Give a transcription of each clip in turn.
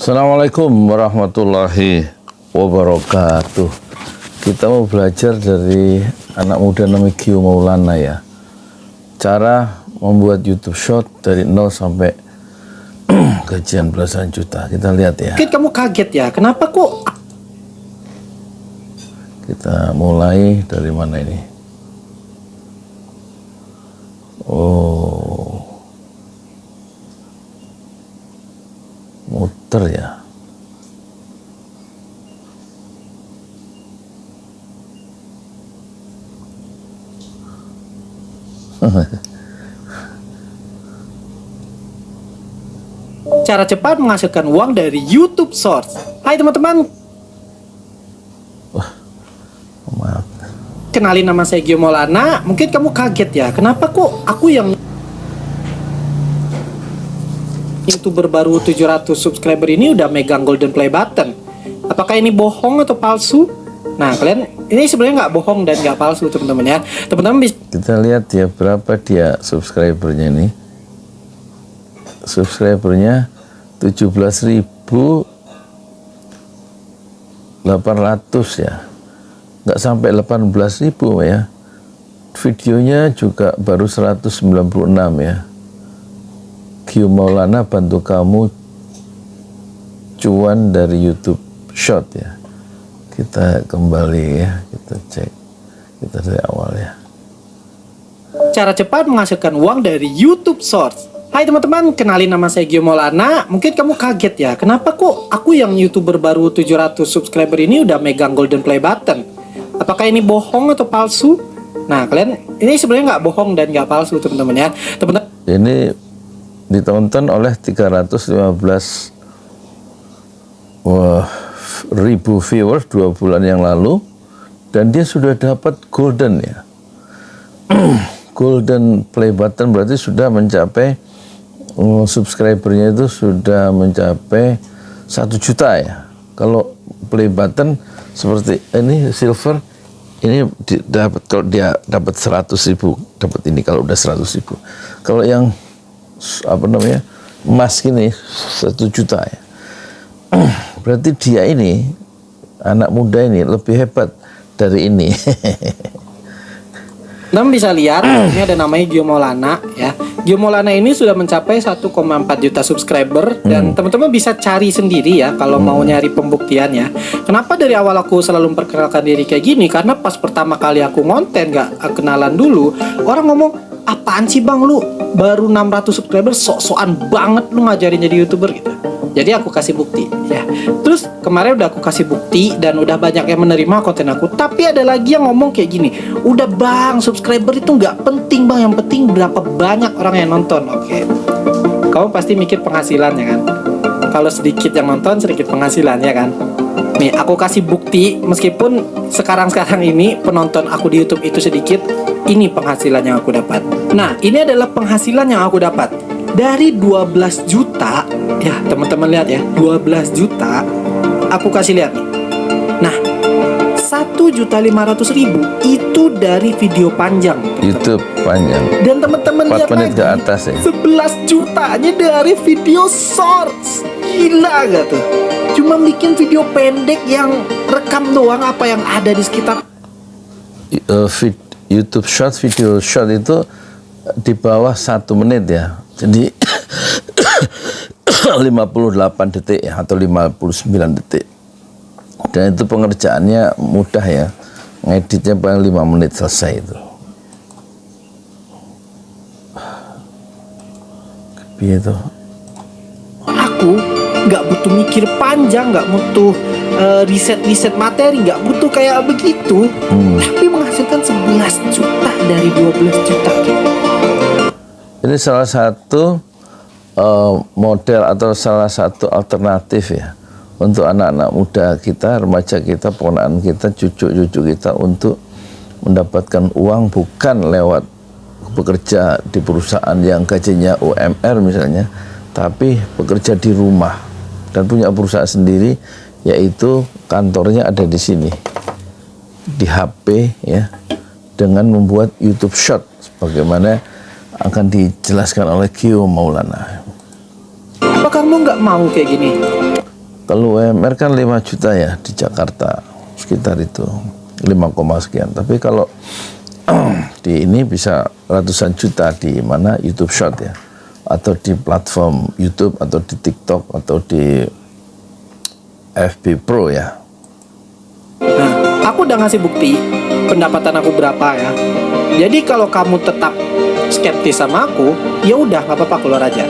Assalamualaikum warahmatullahi wabarakatuh. Kita mau belajar dari anak muda namanya Gio Maulana ya. Cara membuat YouTube Short dari 0 sampai gajian belasan juta. Kita lihat ya. Mungkin kamu kaget ya, kenapa kok? Kita mulai dari mana ini? Oh, muter ya. Cara cepat menghasilkan uang dari YouTube Shorts. Hai teman-teman, Maaf. kenalin nama saya Gio Maulana. Mungkin kamu kaget ya, kenapa kok aku yang YouTuber baru 700 subscriber ini udah megang golden play button? Apakah ini bohong atau palsu? Nah, kalian ini sebenarnya nggak bohong dan nggak palsu teman-teman ya. Teman-teman bisa Kita lihat ya berapa dia subscribernya ini. Subscribernya 17.800 ya. Nggak sampai 18.000 ya. Videonya juga baru 196 ya. Gio Maulana bantu kamu cuan dari YouTube Short ya. Kita kembali ya, kita cek. Kita dari awal ya. cara cepat menghasilkan uang dari YouTube Shorts. Hai teman-teman, kenalin nama saya Gio Maulana. Mungkin kamu kaget ya, kenapa kok aku yang YouTuber baru 700 subscriber ini udah megang golden play button? Apakah ini bohong atau palsu? Nah, kalian ini sebenarnya nggak bohong dan nggak palsu teman-teman ya. Teman-teman Ini ditonton oleh 315 ribu viewers 2 bulan yang lalu, dan dia sudah dapat golden ya. Golden play button berarti sudah mencapai subscribernya itu sudah mencapai 1 juta ya. Kalau play button seperti ini silver, ini dapat, kalau dia dapat 100.000 dapat ini kalau udah 100.000. Kalau yang apa namanya emas gini 1 juta ya. Berarti dia ini anak muda ini lebih hebat dari ini. bisa lihat, ini ada namanya Gio Maulana ya. Gio Maulana ini sudah mencapai 1,4 juta subscriber dan teman-teman bisa cari sendiri ya kalau mau nyari pembuktiannya. Kenapa dari awal aku selalu memperkenalkan diri kayak gini? Karena pas pertama kali aku ngonten gak kenalan dulu, orang ngomong, apaan sih bang lu baru 600 subscriber sok-sokan banget lu ngajarin jadi YouTuber gitu. Jadi aku kasih bukti ya. Terus kemarin udah aku kasih bukti dan udah banyak yang menerima konten aku. Tapi ada lagi yang ngomong kayak gini, udah bang, subscriber itu nggak penting bang, yang penting berapa banyak orang yang nonton. Oke, kamu pasti mikir penghasilannya kan? Kalau sedikit yang nonton, sedikit penghasilannya kan? Nih, aku kasih bukti, meskipun sekarang ini penonton aku di YouTube itu sedikit, ini penghasilan yang aku dapat. Nah, ini adalah penghasilan yang aku dapat. Dari 12 juta, ya teman-teman lihat ya, 12 juta, aku kasih lihat nih. Nah, 1.500.000 itu dari video panjang. YouTube panjang. Dan teman-teman 4 lihat menit lagi, ke atas ya. 11 jutanya dari video shorts. Gila gak tuh? Cuma bikin video pendek yang rekam doang apa yang ada di sekitar. YouTube Short, video short itu di bawah 1 menit ya. Jadi 58 detik ya, atau 59 detik. Dan itu pengerjaannya mudah ya. Ngeditnya paling 5 menit selesai itu. Gitu. Aku nggak butuh mikir panjang, nggak butuh riset materi, nggak butuh kayak begitu. Tapi menghasilkan 11 juta dari 12 juta gitu. Ini salah satu model atau salah satu alternatif ya untuk anak-anak muda kita, remaja kita, ponakan kita, cucu-cucu kita untuk mendapatkan uang bukan lewat bekerja di perusahaan yang gajinya UMR misalnya, tapi bekerja di rumah dan punya perusahaan sendiri, yaitu kantornya ada di sini di HP ya, dengan membuat YouTube Short sebagaimana akan dijelaskan oleh Gio Maulana. Apa kamu nggak mau kayak gini? Kalau UMR kan 5 juta ya di Jakarta, sekitar itu 5, sekian. Tapi kalau di ini bisa ratusan juta di mana YouTube Short ya, atau di platform YouTube, atau di TikTok, atau di FB Pro ya. Nah, aku udah ngasih bukti pendapatan aku berapa ya. Jadi kalau kamu tetap skeptis sama aku, ya udah nggak apa-apa, keluar aja.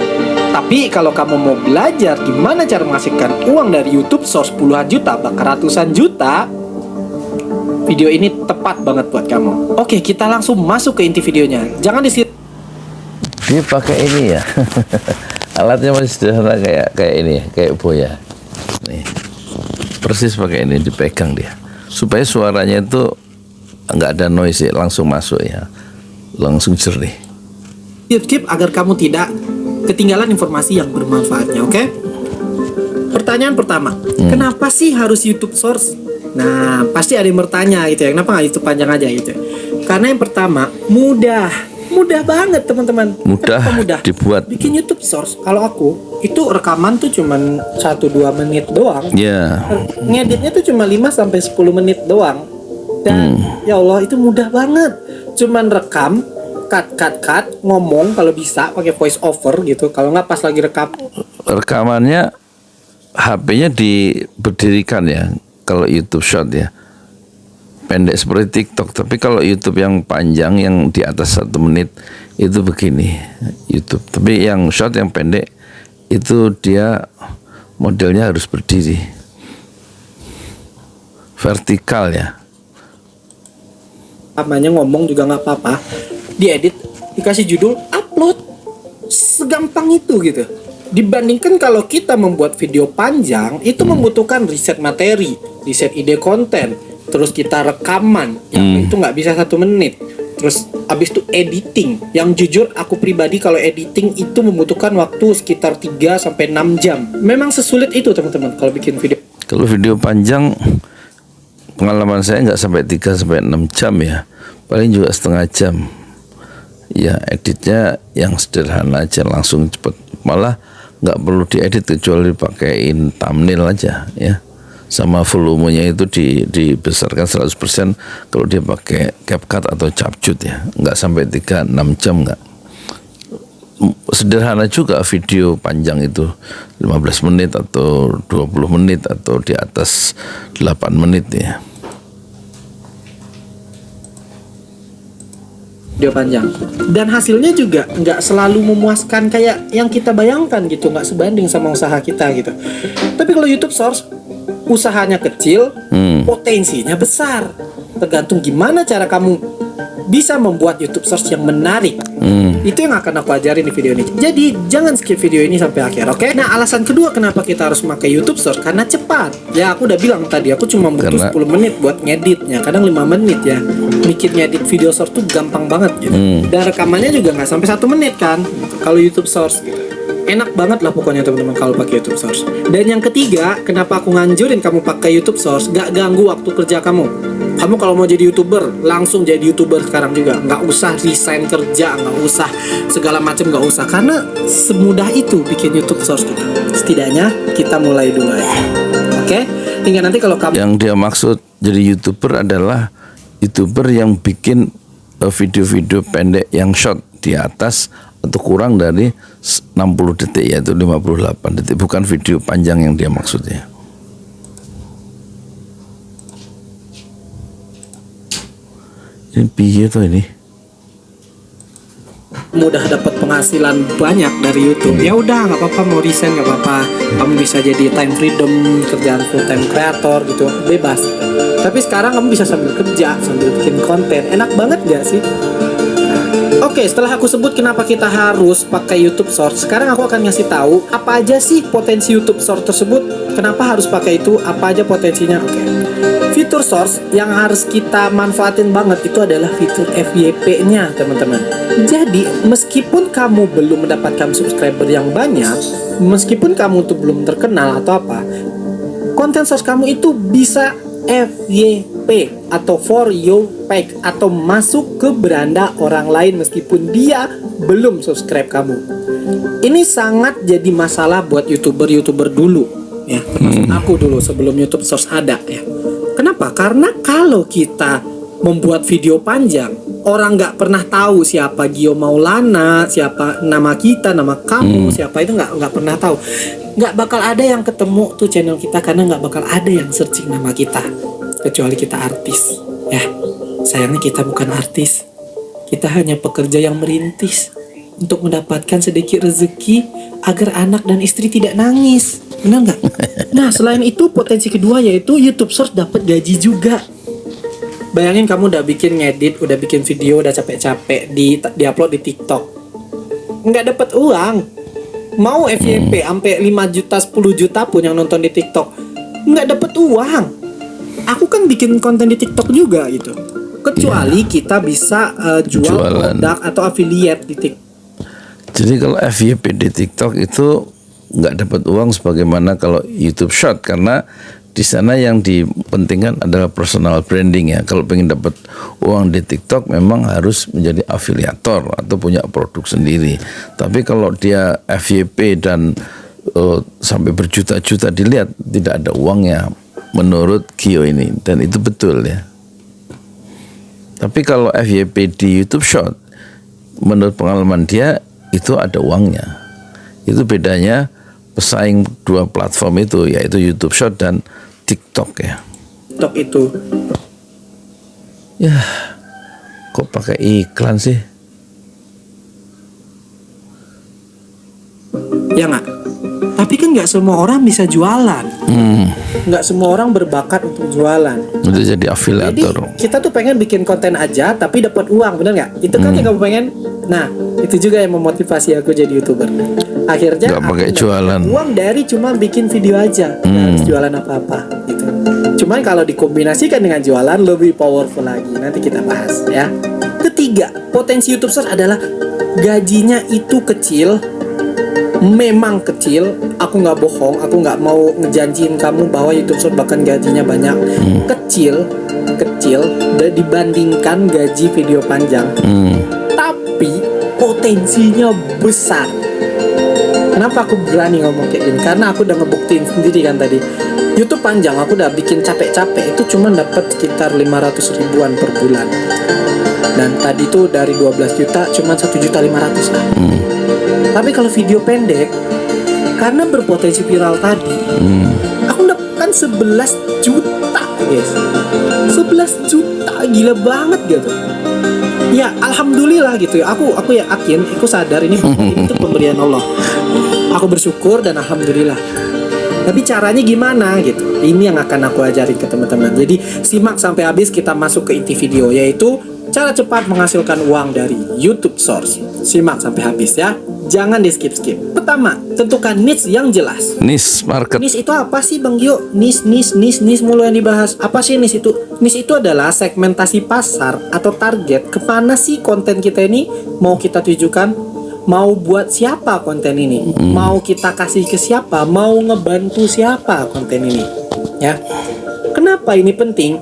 Tapi kalau kamu mau belajar gimana cara menghasilkan uang dari YouTube Source puluhan juta, bahkan ratusan juta, video ini tepat banget buat kamu. Oke, kita langsung masuk ke inti videonya. Jangan di situ. Dia pakai ini ya. Alatnya masih sederhana kayak ini ya, kayak boya. Nih. Persis pakai ini, dipegang dia. Supaya suaranya itu nggak ada noise ya, langsung masuk ya. Langsung jernih. Skip agar kamu tidak ketinggalan informasi yang bermanfaatnya, oke? Pertanyaan pertama, kenapa sih harus YouTube Source? Nah, pasti ada yang bertanya gitu ya, kenapa nggak YouTube panjang aja gitu? Karena yang pertama, mudah banget teman-teman. Mudah dibuat. Bikin YouTube Source, kalau aku itu rekaman tuh cuman 1-2 menit doang. Ya. Ngeditnya tuh cuma 5-10 menit doang. Dan ya Allah, itu mudah banget. Cuman rekam, cut, ngomong kalau bisa pakai voice over gitu. Kalau nggak pas lagi Rekamannya HP-nya diberdirikan ya. Kalau YouTube Short ya, pendek seperti TikTok. Tapi kalau YouTube yang panjang, yang di atas 1 menit, itu begini YouTube. Tapi yang short, yang pendek, itu dia modelnya harus berdiri, vertikal ya. namanya ngomong juga nggak apa-apa, diedit, dikasih judul, upload, segampang itu gitu. Dibandingkan kalau kita membuat video panjang, itu membutuhkan riset materi, riset ide konten, terus kita rekaman, yang itu nggak bisa 1 menit. Terus abis itu editing, yang jujur aku pribadi kalau editing itu membutuhkan waktu sekitar 3-6 jam. Memang sesulit itu teman-teman kalau bikin video. Kalau video panjang, pengalaman saya nggak sampai 3-6 jam ya, paling juga setengah jam. Ya editnya yang sederhana aja, langsung cepet. Malah nggak perlu diedit kecuali pakaiin thumbnail aja ya. Sama volumenya itu dibesarkan 100% kalau dia pakai CapCut atau Capcut ya, nggak sampai 3-6 jam nggak. Sederhana juga video panjang itu 15 menit atau 20 menit atau di atas 8 menit ya. Video panjang, dan hasilnya juga nggak selalu memuaskan kayak yang kita bayangkan gitu, nggak sebanding sama usaha kita gitu. Tapi kalau YouTube Source, usahanya kecil, potensinya besar. Tergantung gimana cara kamu bisa membuat YouTube Source yang menarik. Itu yang akan aku ajarin di video ini. Jadi jangan skip video ini sampai akhir, oke? Nah, alasan kedua kenapa kita harus pakai YouTube Source, karena cepat. Ya aku udah bilang tadi, aku cuma butuh 10 menit buat ngeditnya, kadang 5 menit ya. Bikin ngedit video Source tuh gampang banget gitu. Dan rekamannya juga nggak sampai 1 menit kan, kalau YouTube Source gitu. Enak banget lah pokoknya teman-teman kalau pakai YouTube Source. Dan yang ketiga, kenapa aku nganjurin kamu pakai YouTube Source, gak ganggu waktu kerja kamu. Kamu kalau mau jadi YouTuber, langsung jadi YouTuber sekarang juga. Nggak usah resign kerja, nggak usah segala macam, nggak usah. Karena semudah itu bikin YouTube Source gitu. Setidaknya kita mulai dulu aja. Oke? Hingga nanti kalau kamu... Yang dia maksud jadi YouTuber adalah YouTuber yang bikin video-video pendek yang short di atas atau kurang dari 60 detik, yaitu 58 detik, bukan video panjang yang dia maksudnya. Ini piye tuh ini? Mudah dapat penghasilan banyak dari YouTube, ya udah nggak apa-apa, mau resign nggak apa-apa, kamu bisa jadi time freedom, kerjaan full time creator gitu, bebas. Tapi sekarang kamu bisa sambil kerja, sambil bikin konten, enak banget gak sih? Oke, setelah aku sebut kenapa kita harus pakai YouTube Source, sekarang aku akan ngasih tahu apa aja sih potensi YouTube Source tersebut, kenapa harus pakai itu, apa aja potensinya. Oke. Fitur Source yang harus kita manfaatin banget itu adalah fitur FYP-nya, teman-teman. Jadi, meskipun kamu belum mendapatkan subscriber yang banyak, meskipun kamu tuh belum terkenal atau apa, konten source kamu itu bisa FYP atau for your page, atau masuk ke beranda orang lain meskipun dia belum subscribe kamu. Ini sangat jadi masalah buat YouTuber dulu. ya, termasuk aku dulu sebelum YouTube Source ada ya. Kenapa? Karena kalau kita membuat video panjang, orang nggak pernah tahu siapa Gio Maulana, siapa nama kita, nama kamu, siapa itu nggak pernah tahu. Nggak bakal ada yang ketemu tuh channel kita karena nggak bakal ada yang searching nama kita, kecuali kita artis. Ya, sayangnya kita bukan artis. Kita hanya pekerja yang merintis untuk mendapatkan sedikit rezeki agar anak dan istri tidak nangis. Benar nggak? Nah, selain itu potensi kedua yaitu YouTube Source dapat gaji juga. Bayangin kamu udah bikin ngedit, udah bikin video, udah capek-capek di-upload di TikTok. Nggak dapat uang. Mau FYP sampai 5 juta, 10 juta pun yang nonton di TikTok, nggak dapat uang. Aku kan bikin konten di TikTok juga gitu. Kecuali kita bisa jualan produk atau affiliate di TikTok. Jadi kalau FYP di TikTok itu nggak dapat uang sebagaimana kalau YouTube Short, karena di sana yang dipentingkan adalah personal branding ya. Kalau pengen dapat uang di TikTok memang harus menjadi afiliator atau punya produk sendiri. Tapi kalau dia FYP dan sampai berjuta-juta dilihat, tidak ada uangnya menurut Gio ini, dan itu betul ya. Tapi kalau FYP di YouTube Short, menurut pengalaman dia itu ada uangnya. Itu bedanya pesaing dua platform itu, yaitu YouTube Short dan TikTok ya. TikTok itu. Ya, kok pakai iklan sih? Ya nggak? Tapi kan nggak semua orang bisa jualan. Nggak semua orang berbakat untuk jualan. Udah jadi afiliator. Jadi kita tuh pengen bikin konten aja tapi dapat uang, bener nggak? Itu kan yang kamu pengen. Nah, itu juga yang memotivasi aku jadi YouTuber. Akhirnya nggak pakai jualan. Uang dari cuma bikin video aja, nggak harus jualan apa-apa gitu. Cuman kalau dikombinasikan dengan jualan lebih powerful lagi. Nanti kita bahas ya. Ketiga, potensi YouTube Short adalah gajinya itu kecil. Memang kecil, aku nggak bohong, aku nggak mau ngejanjiin kamu bahwa YouTube Short bahkan gajinya banyak. Kecil dibandingkan gaji video panjang. Tapi potensinya besar. Kenapa aku berani ngomong kayak gini? Karena aku udah ngebuktiin sendiri kan tadi. YouTube panjang aku udah bikin capek-capek itu cuma dapat sekitar 500 ribuan per bulan. Dan tadi tuh dari 12 juta cuma 1.500.000 lah. Tapi kalau video pendek, karena berpotensi viral tadi, aku dapatkan 11 juta guys. 11 juta, gila banget gitu. Ya alhamdulillah gitu ya. Aku yakin, aku sadar ini itu pemberian Allah. Aku bersyukur dan alhamdulillah. Tapi caranya gimana gitu? Ini yang akan aku ajarin ke teman-teman. Jadi simak sampai habis, kita masuk ke inti video, yaitu cara cepat menghasilkan uang dari YouTube Source. Simak sampai habis ya. Jangan di skip-skip. Pertama, tentukan niche yang jelas. Niche market. Niche itu apa sih Bang Gio? Niche mulu yang dibahas. Apa sih niche itu? Niche itu adalah segmentasi pasar atau target. Kemana sih konten kita ini mau kita tujukan? Mau buat siapa konten ini? Mau kita kasih ke siapa? Mau ngebantu siapa konten ini? Ya. Kenapa ini penting?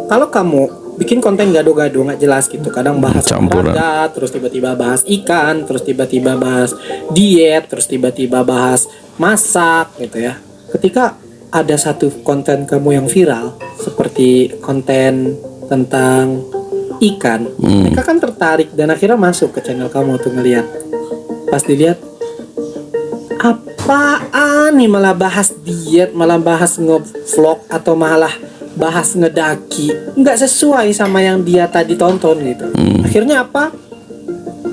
Kalau kamu bikin konten gado-gado nggak jelas gitu, kadang bahas olahraga, terus tiba-tiba bahas ikan, terus tiba-tiba bahas diet, terus tiba-tiba bahas masak gitu ya. Ketika ada satu konten kamu yang viral seperti konten tentang ikan, mereka kan tertarik dan akhirnya masuk ke channel kamu untuk ngeliat. Pas dilihat, apaan nih, malah bahas diet, malah bahas nge-vlog atau malah bahas ngedaki, nggak sesuai sama yang dia tadi tonton gitu. Akhirnya apa?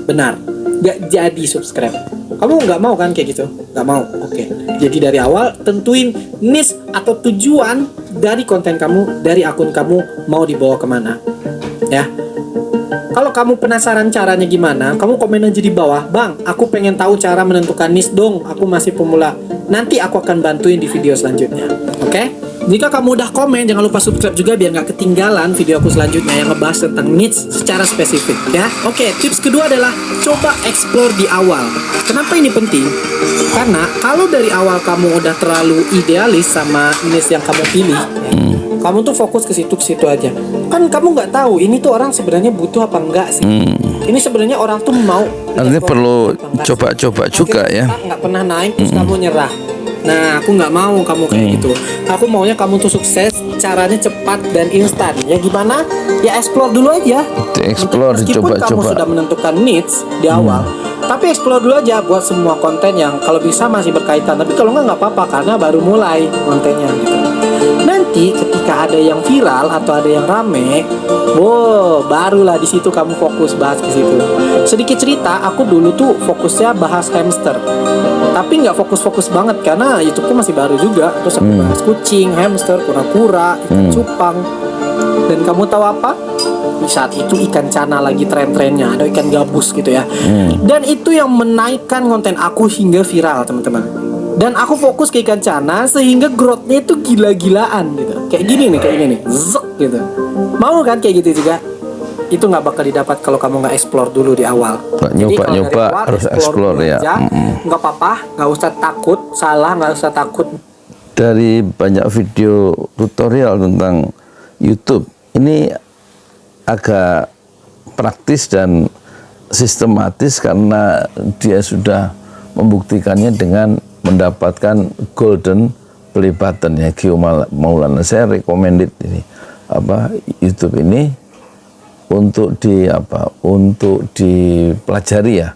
Benar, nggak jadi subscribe. Kamu nggak mau kan kayak gitu? Nggak mau. Oke. Jadi dari awal tentuin niche atau tujuan dari konten kamu, dari akun kamu mau dibawa kemana, ya. Kalau kamu penasaran caranya gimana, kamu komen aja di bawah. Bang, aku pengen tahu cara menentukan niche dong. Aku masih pemula. Nanti aku akan bantuin di video selanjutnya. Oke? Jika kamu udah komen, jangan lupa subscribe juga biar nggak ketinggalan video aku selanjutnya yang ngebahas tentang niche secara spesifik ya. Oke, tips kedua adalah coba explore di awal. Kenapa ini penting? Karena kalau dari awal kamu udah terlalu idealis sama niche yang kamu pilih, ya, kamu tuh fokus ke situ aja. Kan kamu nggak tahu ini tuh orang sebenarnya butuh apa enggak sih. Ini sebenarnya orang tuh mau. Artinya perlu coba-coba juga ya. Nggak pernah naik terus kamu nyerah. Nah, aku nggak mau kamu kayak gitu. Aku maunya kamu tuh sukses, caranya cepat dan instan. Ya gimana? Ya explore dulu aja. Explore, Meskipun kamu coba-coba. sudah menentukan needs di awal, tapi explore dulu aja buat semua konten yang kalau bisa masih berkaitan. Tapi kalau nggak apa-apa karena baru mulai kontennya gitu. Nanti ketika ada yang viral atau ada yang rame, wow, barulah di situ kamu fokus bahas ke situ. Sedikit cerita, aku dulu tuh fokusnya bahas hamster. Tapi nggak fokus-fokus banget karena YouTube-ku masih baru juga. Terus aku bahas kucing, hamster, kura-kura, ikan cupang. Dan kamu tahu apa? Di saat itu ikan cana lagi tren-trennya, ada ikan gabus gitu ya. Dan itu yang menaikkan konten aku hingga viral, teman-teman. Dan aku fokus ke ikan cana sehingga growth-nya itu gila-gilaan gitu. Kayak gini nih, zek gitu. Mau kan kayak gitu juga? Itu nggak bakal didapat kalau kamu nggak explore dulu di awal. Jadi kalau dari Nyoba awal, harus explore ya. aja, nggak apa-apa, nggak usah takut salah, nggak usah takut. Dari banyak video tutorial tentang YouTube, ini agak praktis dan sistematis karena dia sudah membuktikannya dengan mendapatkan golden play button ya, Gio Maulana. Saya recommended ini YouTube ini untuk dipelajari ya,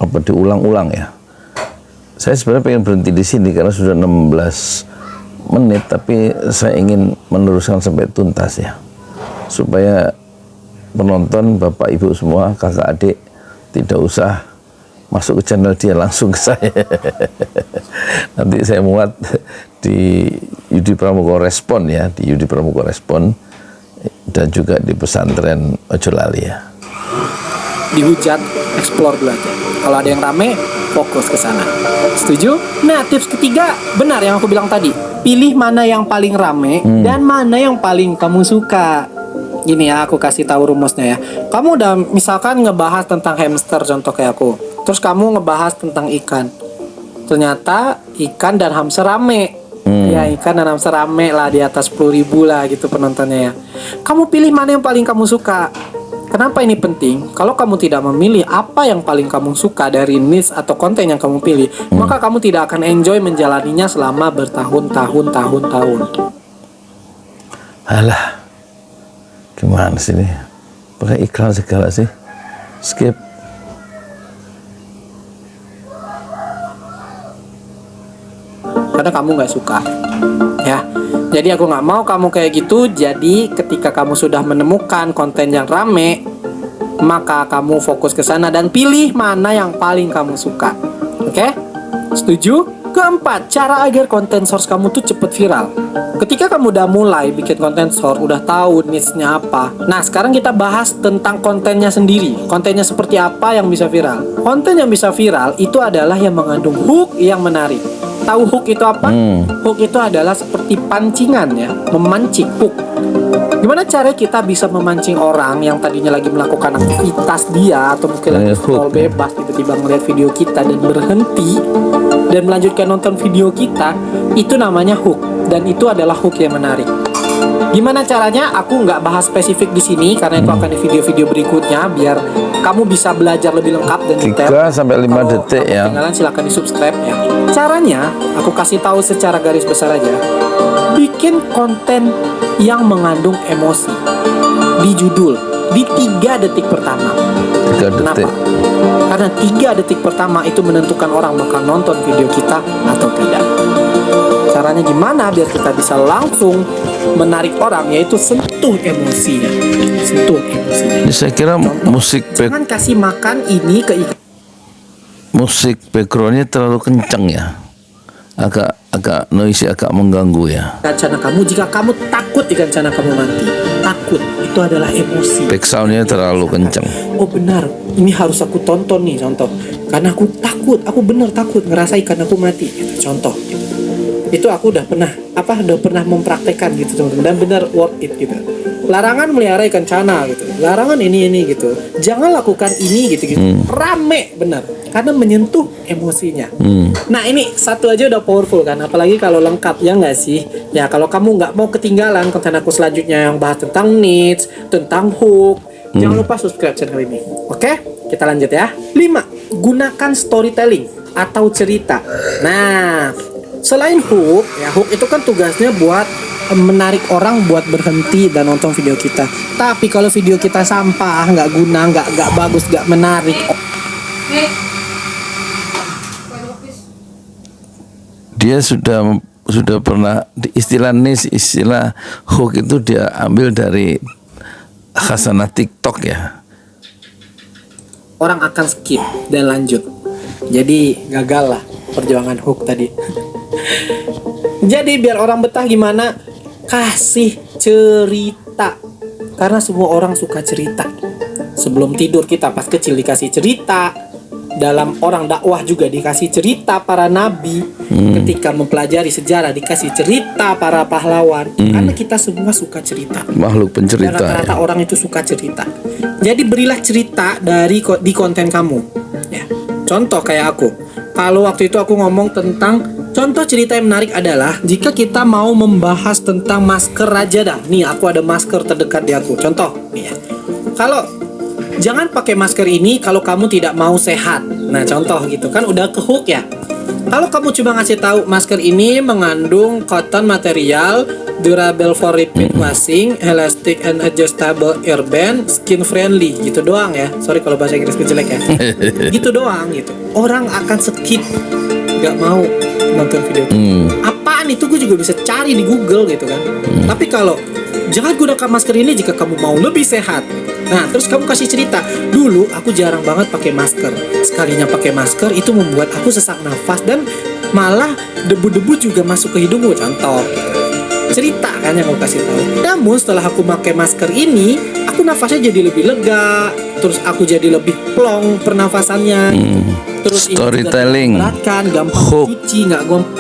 diulang-ulang ya. Saya sebenarnya pengen berhenti di sini karena sudah 16 menit, tapi saya ingin meneruskan sampai tuntas ya, supaya penonton, bapak ibu semua, kakak adik tidak usah masuk ke channel dia, langsung ke saya. Nanti saya muat di Yudi Pramuko Respon ya, di Yudi Pramuko Respon dan juga di pesantren Ojo Lali ya. Dihujat, explore dulu aja. Kalau ada yang rame, fokus ke sana. Setuju? Nah, tips ketiga benar yang aku bilang tadi. Pilih mana yang paling rame dan mana yang paling kamu suka. Gini ya, aku kasih tahu rumusnya ya. Kamu udah misalkan ngebahas tentang hamster, contoh kayak aku. Terus kamu ngebahas tentang ikan. Ternyata ikan dan hamster rame. Ya, ikan dan hamster rame lah, di atas 10.000 lah gitu penontonnya ya. Kamu pilih mana yang paling kamu suka. Kenapa ini penting? Kalau kamu tidak memilih apa yang paling kamu suka dari niche atau konten yang kamu pilih, maka kamu tidak akan enjoy menjalaninya selama bertahun-tahun. Alah, gimana sih ini? Pakai iklan segala sih. Skip. Karena kamu nggak suka, ya. Jadi aku nggak mau kamu kayak gitu. Jadi ketika kamu sudah menemukan konten yang rame, maka kamu fokus ke sana dan pilih mana yang paling kamu suka. Oke? Setuju? Keempat, cara agar konten source kamu tuh cepet viral. Ketika kamu udah mulai bikin konten source, udah tahu niche-nya apa. Nah, sekarang kita bahas tentang kontennya sendiri. Kontennya seperti apa yang bisa viral? Konten yang bisa viral itu adalah yang mengandung hook yang menarik. Tahu hook itu apa? Hook itu adalah seperti pancingan ya, memancing hook. Gimana cara kita bisa memancing orang yang tadinya lagi melakukan aktivitas dia atau mungkin lagi scroll bebas, tiba-tiba melihat video kita dan berhenti dan melanjutkan nonton video kita, itu namanya hook, dan itu adalah hook yang menarik. Gimana caranya? Aku nggak bahas spesifik di sini karena itu akan di video-video berikutnya biar kamu bisa belajar lebih lengkap dan detail. 3-5 detik ya. Ketinggalan silahkan di subscribe ya. Caranya aku kasih tahu secara garis besar aja. Bikin konten yang mengandung emosi di judul di 3 detik pertama. 3 detik. Kenapa? Karena 3 detik pertama itu menentukan orang bakal nonton video kita atau tidak. Caranya gimana biar kita bisa langsung menarik orang, yaitu sentuh emosinya. Sentuh emosinya. Ini saya kira Jangan kasih makan ini ke ikan. Musik backgroundnya terlalu kencang ya, agak noisy, agak mengganggu ya. Ikan cana kamu, jika kamu takut ikan cana kamu mati, takut itu adalah emosi. Backsoundnya terlalu kencang. Oh benar, ini harus aku tonton nih, contoh. Karena aku takut, aku benar takut ngerasa ikan aku mati. Gitu, contoh. Itu aku udah pernah mempraktekkan gitu teman-teman, dan benar worth it gitu. Larangan melihara ikan cana gitu, larangan ini gitu, jangan lakukan ini gitu. Rame benar karena menyentuh emosinya. Nah ini satu aja udah powerful kan, apalagi kalau lengkap, ya nggak sih? Ya kalau kamu nggak mau ketinggalan konten aku selanjutnya yang bahas tentang niche, tentang hook, jangan lupa subscribe channel ini. Oke, kita lanjut ya. 5. Gunakan storytelling. atau cerita. Nah, selain hook, ya hook itu kan tugasnya buat menarik orang buat berhenti dan nonton video kita. Tapi kalau video kita sampah, nggak guna, nggak bagus, nggak menarik. Dia sudah pernah istilah hook itu dia ambil dari khasanah TikTok ya. Orang akan skip dan lanjut. Jadi gagal lah perjuangan hook tadi. Jadi biar orang betah gimana? Kasih cerita. Karena semua orang suka cerita. Sebelum tidur kita pas kecil dikasih cerita. Dalam orang dakwah juga dikasih cerita para nabi. Ketika mempelajari sejarah dikasih cerita para pahlawan. Karena kita semua suka cerita. Makhluk pencerita. Dan rata-rata orang itu suka cerita. Jadi berilah cerita di konten kamu. Ya. Contoh kayak aku. Kalau waktu itu aku ngomong tentang contoh cerita yang menarik adalah jika kita mau membahas tentang masker aja dah. Nih aku ada masker terdekat di aku. Contoh nih ya. Kalau jangan pakai masker ini kalau kamu tidak mau sehat. Nah, contoh gitu kan udah ke hook ya. Kalau kamu cuma ngasih tahu masker ini mengandung cotton material, durable for repeat washing, elastic and adjustable airband, skin friendly, gitu doang ya. Sorry kalau bahasa Inggrisku jelek ya. Gitu doang gitu. Orang akan skip, nggak mau nonton video itu. Apaan itu gue juga bisa cari di Google gitu kan. Tapi kalau jangan gunakan masker ini jika kamu mau lebih sehat. Nah, terus kamu kasih cerita. Dulu aku jarang banget pakai masker. Sekalinya pakai masker itu membuat aku sesak nafas dan malah debu-debu juga masuk ke hidungku. Contoh. Cerita kan yang aku kasih tahu. Namun setelah aku pakai masker ini, aku nafasnya jadi lebih lega. Terus aku jadi lebih plong pernafasannya. Terus Storytelling, kan gampang hook, cuci,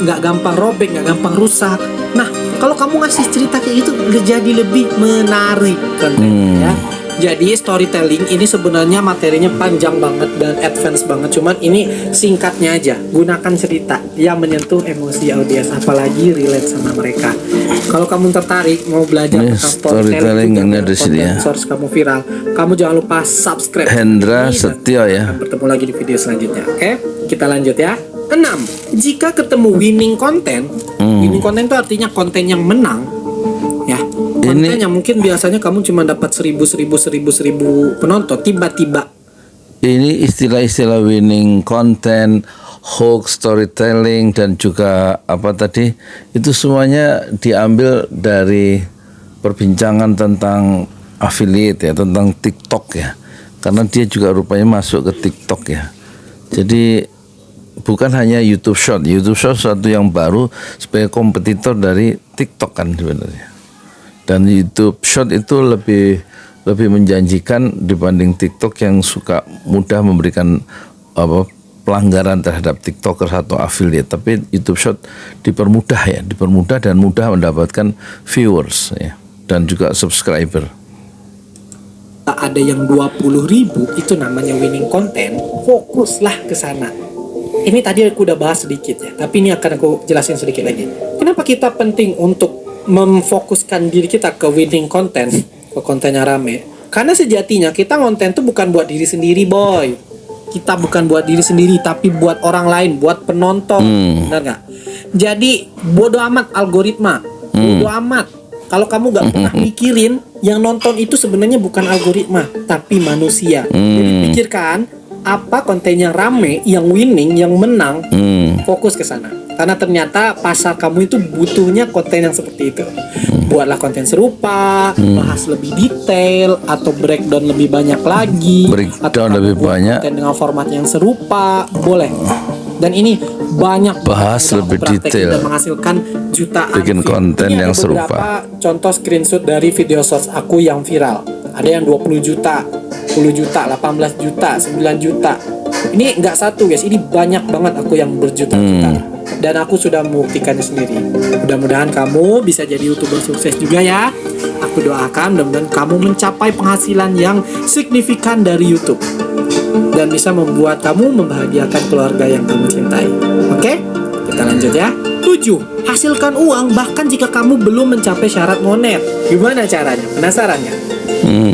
nggak gampang robek, nggak gampang rusak. Nah, kalau kamu ngasih cerita kayak itu jadi lebih menarik kontennya. Jadi storytelling ini sebenarnya materinya panjang banget dan advance banget. Cuman ini singkatnya aja. Gunakan cerita yang menyentuh emosi audiens, apalagi relate sama mereka. Kalau kamu tertarik mau belajar tentang storytelling ini ada sini ya. Source kamu viral, kamu jangan lupa subscribe. Hendra Setio ya. Bertemu lagi di video selanjutnya. Oke, kita lanjut ya. 6. Jika ketemu winning content, winning content itu artinya konten yang menang. Ya, konten yang mungkin biasanya kamu cuma dapat 1000 penonton, tiba-tiba ini istilah-istilah winning content, hoax, storytelling dan juga apa tadi itu semuanya diambil dari perbincangan tentang affiliate ya, tentang TikTok ya. Karena dia juga rupanya masuk ke TikTok ya. Jadi bukan hanya YouTube Short. YouTube Short suatu yang baru sebagai kompetitor dari TikTok kan sebenarnya. Dan YouTube Short itu lebih menjanjikan dibanding TikTok yang suka mudah memberikan pelanggaran terhadap TikTokers atau affiliate. Tapi YouTube Short dipermudah dan mudah mendapatkan viewers ya, dan juga subscriber. Ada yang 20.000 itu namanya winning content, fokuslah ke sana. Ini tadi aku udah bahas sedikit ya, tapi ini akan aku jelasin sedikit lagi. Kenapa kita penting untuk memfokuskan diri kita ke winning content, ke konten yang rame? Karena sejatinya kita konten tuh bukan buat diri sendiri, boy. Kita bukan buat diri sendiri, tapi buat orang lain, buat penonton. Benar nggak? Jadi bodo amat algoritma, bodo amat. Kalau kamu nggak pernah mikirin, yang nonton itu sebenarnya bukan algoritma, tapi manusia. Jadi pikirkan apa konten yang rame, yang winning, yang menang, fokus ke sana. Karena ternyata pasar kamu itu butuhnya konten yang seperti itu. Buatlah konten serupa, bahas lebih detail, atau breakdown lebih banyak lagi, atau lebih banyak, konten dengan format yang serupa, boleh. Dan ini banyak bahas lebih detail dan menghasilkan jutaan bikin konten yang serupa. Contoh screenshot dari video shorts aku yang viral. Ada yang 20 juta, 10 juta, 18 juta, 9 juta. Ini nggak satu guys, ini banyak banget aku yang berjuta-juta. Dan aku sudah membuktikannya sendiri. Mudah-mudahan kamu bisa jadi YouTuber sukses juga ya. Aku doakan mudah-mudahan kamu mencapai penghasilan yang signifikan dari YouTube dan bisa membuat kamu membahagiakan keluarga yang kamu cintai. Oke? Kita lanjut ya. 7. Hasilkan uang bahkan jika kamu belum mencapai syarat monet. Gimana caranya? Penasaran ya?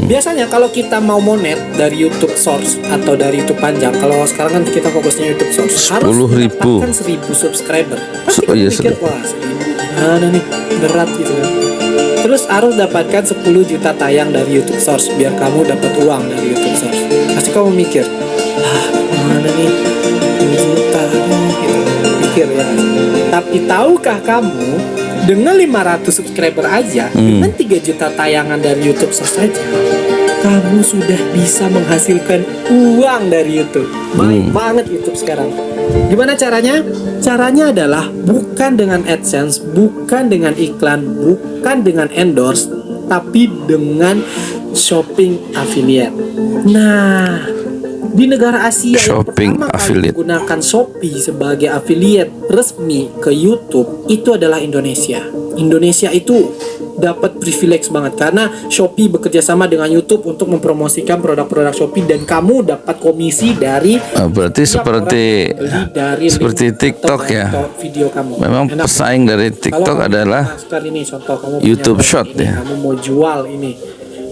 Biasanya kalau kita mau monet dari YouTube Source atau dari YouTube panjang, kalau sekarang kan kita fokusnya YouTube Source, harus 10.000. mendapatkan 1.000 subscriber. Pasti Oh iya, pikir, wah 1.000 gimana nih, berat gitu kan. Terus harus dapatkan 10 juta tayang dari YouTube Source biar kamu dapat uang dari YouTube Source. Pasti kamu mikir, gimana nih 10 juta gitu. Mikir ya. Tapi tahukah kamu, dengan 500 subscriber aja, dengan 3 juta tayangan dari YouTube Source saja, kamu sudah bisa menghasilkan uang dari YouTube. Baik banget YouTube sekarang. Gimana caranya? Caranya adalah bukan dengan AdSense, bukan dengan iklan, bukan dengan endorse, tapi dengan shopping affiliate. Nah, di negara Asia Shopping yang pertama affiliate. kali menggunakan Shopee sebagai affiliate resmi ke YouTube itu adalah Indonesia. Indonesia itu dapat privilege banget karena Shopee bekerja sama dengan YouTube untuk mempromosikan produk-produk Shopee dan kamu dapat komisi dari Berarti setiap seperti orang yang beli dari seperti link TikTok atau ya. video kamu. Memang Enak. pesaing dari TikTok Kalau kamu adalah masker ini contoh kamu YouTube punya Short ini, ya. kamu mau jual ini,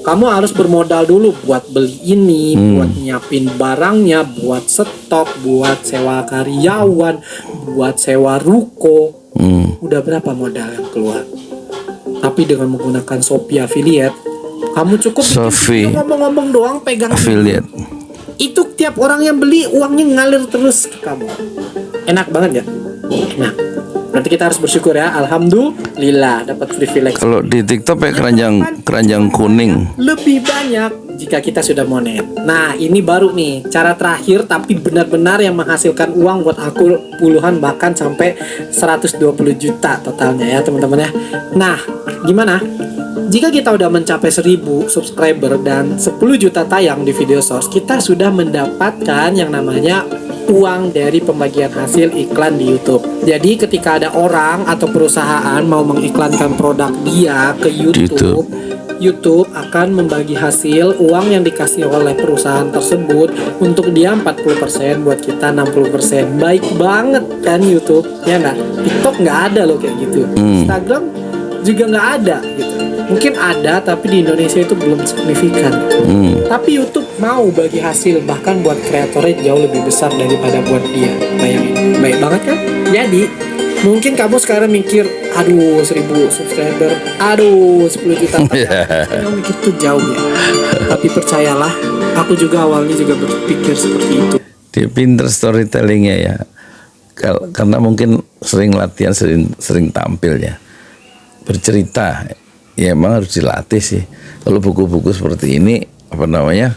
kamu harus bermodal dulu buat beli ini, buat nyiapin barangnya, buat stok, buat sewa karyawan, buat sewa ruko. Udah berapa modal yang keluar? Tapi dengan menggunakan Shopee affiliate, kamu cukup bikin Shopee video ngomong-ngomong doang, pegang affiliate. itu tiap orang yang beli uangnya ngalir terus ke kamu. Enak banget ya? Enak. Nanti kita harus bersyukur ya. Alhamdulillah dapat privilege. Kalau di TikTok pakai keranjang kuning. Lebih banyak jika kita sudah monet. Nah, ini baru nih cara terakhir tapi benar-benar yang menghasilkan uang buat aku puluhan bahkan sampai 120 juta totalnya ya teman-teman ya. Nah, gimana? Jika kita udah mencapai 1000 subscriber dan 10 juta tayang di video source, kita sudah mendapatkan yang namanya uang dari pembagian hasil iklan di YouTube. Jadi ketika ada orang atau perusahaan mau mengiklankan produk dia ke YouTube, YouTube akan membagi hasil uang yang dikasih oleh perusahaan tersebut untuk dia 40%, buat kita 60%. Baik banget kan YouTube, ya nggak? TikTok nggak ada loh kayak gitu. Instagram juga nggak ada gitu. Mungkin ada tapi di Indonesia itu belum signifikan. Tapi YouTube mau bagi hasil bahkan buat kreatornya jauh lebih besar daripada buat dia. Bayangin, baik banget kan? Jadi mungkin kamu sekarang mikir, aduh 1000 subscriber, aduh 10 juta tayang. Kamu mikir tuh jauh ya. Tapi percayalah, aku juga awalnya juga berpikir seperti itu. Dia pinter storytellingnya ya. Karena mungkin sering latihan, sering tampil ya. Bercerita ya emang harus dilatih sih. Kalau buku-buku seperti ini apa namanya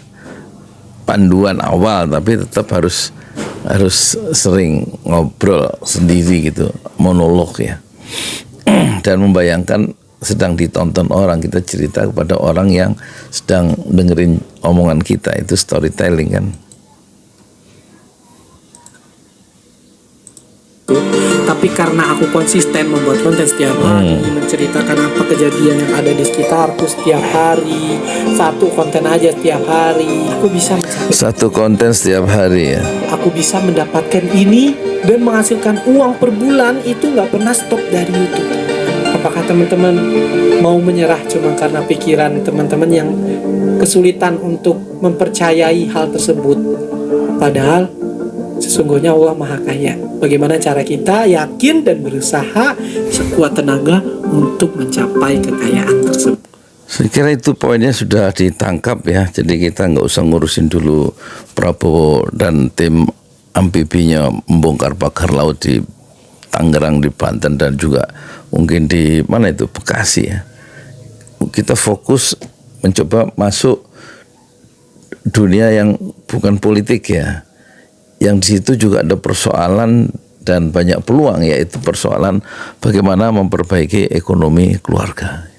panduan awal, tapi tetap harus sering ngobrol sendiri gitu, monolog ya. Dan membayangkan sedang ditonton orang, kita cerita kepada orang yang sedang dengerin omongan kita, itu storytelling kan. Tapi karena aku konsisten membuat konten setiap hari, menceritakan apa kejadian yang ada di sekitarku setiap hari, satu konten aja setiap hari, aku bisa mencapai, Satu konten setiap hari ya. aku bisa mendapatkan ini dan menghasilkan uang per bulan itu nggak pernah stop dari YouTube. Apakah teman-teman mau menyerah cuma karena pikiran teman-teman yang kesulitan untuk mempercayai hal tersebut? Padahal sesungguhnya Allah Maha Kaya. Bagaimana cara kita yakin dan berusaha sekuat tenaga untuk mencapai kekayaan tersebut? Saya kira itu poinnya sudah ditangkap ya. Jadi kita nggak usah ngurusin dulu Prabowo dan tim amfibinya membongkar pagar laut di Tangerang, di Banten, dan juga mungkin di mana itu Bekasi ya. Kita fokus mencoba masuk dunia yang bukan politik ya. Yang di situ juga ada persoalan dan banyak peluang, yaitu persoalan bagaimana memperbaiki ekonomi keluarga.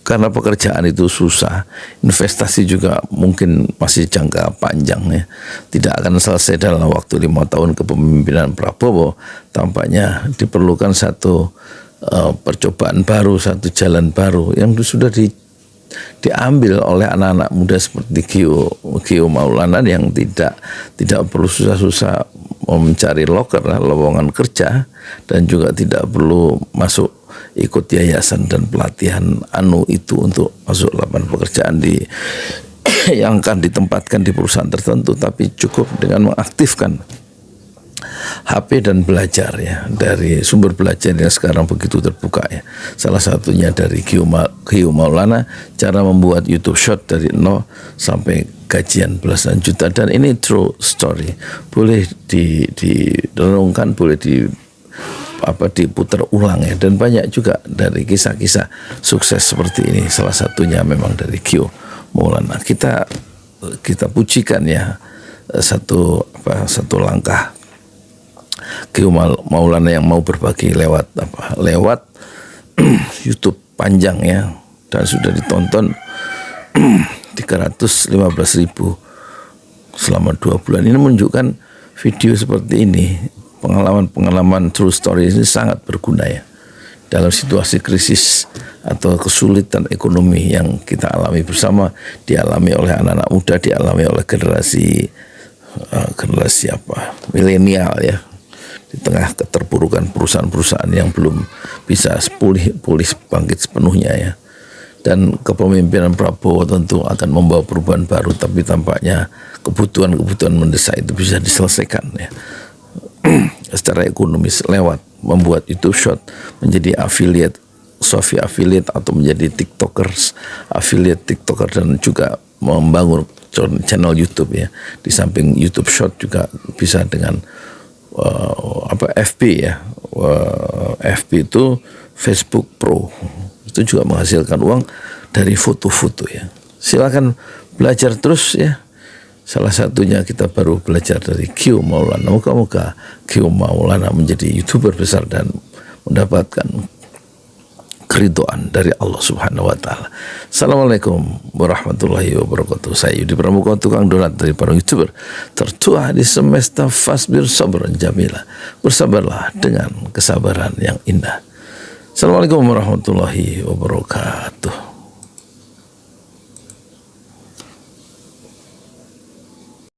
Karena pekerjaan itu susah, investasi juga mungkin masih jangka panjang ya. Tidak akan selesai dalam waktu 5 tahun kepemimpinan Prabowo. Tampaknya diperlukan satu percobaan baru, satu jalan baru yang sudah diambil oleh anak-anak muda seperti Gio Maulana yang tidak perlu susah-susah mencari lowongan kerja dan juga tidak perlu masuk ikut yayasan dan pelatihan itu untuk masuk lapangan pekerjaan yang akan ditempatkan di perusahaan tertentu, tapi cukup dengan mengaktifkan HP dan belajar ya, dari sumber belajar yang sekarang begitu terbuka ya. Salah satunya dari Gio Maulana, cara membuat YouTube Short dari 0 sampai gajian belasan juta, dan ini true story, boleh direnungkan, boleh diputar ulang ya, dan banyak juga dari kisah-kisah sukses seperti ini. Salah satunya memang dari Gio Maulana. Kita pujikan ya satu langkah Gio Maulana yang mau berbagi lewat YouTube panjang ya, dan sudah ditonton 315.000 selama 2 bulan. Ini menunjukkan video seperti ini, pengalaman true story ini sangat berguna ya dalam situasi krisis atau kesulitan ekonomi yang kita alami bersama, dialami oleh anak-anak muda, dialami oleh generasi milenial ya, di tengah keterpurukan perusahaan-perusahaan yang belum bisa pulih bangkit sepenuhnya ya. Dan kepemimpinan Prabowo tentu akan membawa perubahan baru, tapi tampaknya kebutuhan mendesak itu bisa diselesaikan ya secara ekonomis lewat membuat YouTube Short, menjadi affiliate atau menjadi affiliate TikToker, dan juga membangun channel YouTube ya. Di samping YouTube Short juga bisa dengan FB ya, FB itu Facebook Pro, itu juga menghasilkan uang dari foto-foto ya. Silakan belajar terus ya. Salah satunya kita baru belajar dari Gio Maulana. Moga-moga Gio Maulana menjadi YouTuber besar dan mendapatkan keridhaan dari Allah Subhanahu wa taala. Assalamualaikum warahmatullahi wabarakatuh. Saya Yudi Pramuka, tukang donat dari para YouTuber tertua di semesta. Fasbir sabran jamila. Bersabarlah dengan kesabaran yang indah. Assalamualaikum warahmatullahi wabarakatuh.